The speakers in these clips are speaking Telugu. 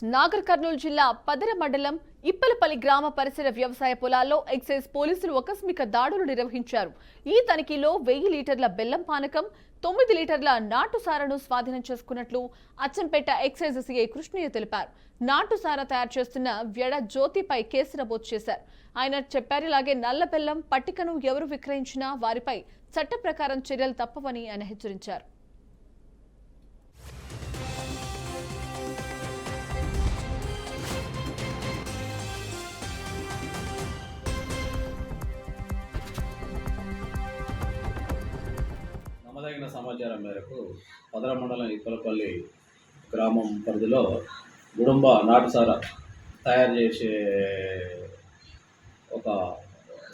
నాగర్ కర్నూలు జిల్లా పదర మండలం ఇప్పలపల్లి గ్రామ పరిసర వ్యవసాయ పొలాల్లో ఎక్సైజ్ పోలీసులు ఆకస్మిక దాడులు నిర్వహించారు. ఈ తనిఖీలో 1000 లీటర్ల బెల్లం పానకం, 9 లీటర్ల నాటుసారాను స్వాధీనం చేసుకున్నట్లు అచ్చంపేట ఎక్సైజ్ సిఐ కృష్ణయ్య తెలిపారు. నాటుసారా తయారు చేస్తున్న వ్యడ జ్యోతిపై కేసు నమోదు చేశారు. ఆయన చెప్పారు. ఇలాగే నల్ల బెల్లం పట్టికను ఎవరు విక్రయించినా వారిపై చట్ట ప్రకారం చర్యలు తప్పవని ఆయన హెచ్చరించారు. నమ్మదగిన సమాచారం మేరకు పదర మండలం ఇప్పలపల్లి గ్రామం పరిధిలో గుడుంబ నాటుసార తయారు చేసే ఒక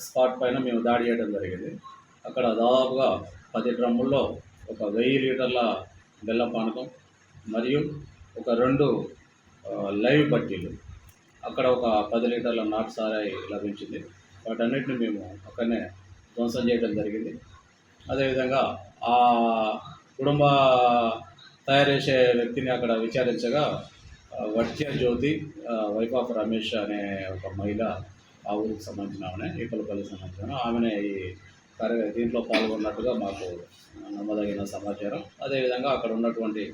స్పాట్ పైన మేము దాడి చేయడం జరిగింది. అక్కడ దాదాపుగా 10 డ్రమ్ముల్లో ఒక 1000 లీటర్ల బెల్లం పానకం మరియు ఒక 2 లైవ్ బట్టీలు, అక్కడ ఒక 10 లీటర్ల నాటుసారాయి లభించింది. వాటన్నిటిని మేము అక్కడనే ధ్వంసం చేయడం జరిగింది. అదేవిధంగా ఆ కుటుంబ తయారు చేసే వ్యక్తిని అక్కడ విచారించగా వడ్చ జ్యోతి, వైఫ్ ఆఫ్ రమేష్ అనే ఒక మహిళ, ఆ ఊరికి సంబంధించిన ఆమెనే, ఈపలపల్లికి సంబంధించిన ఆమెనే ఈ దీంట్లో పాల్గొన్నట్టుగా మాకు నమ్మదగిన సమాచారం. అదేవిధంగా అక్కడ ఉన్నటువంటి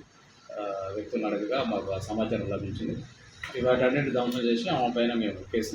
వ్యక్తులను అడగగా మాకు సమాచారం లభించింది. వాటన్నిటి ధ్వంసం చేసి ఆమె పైన మేము కేసు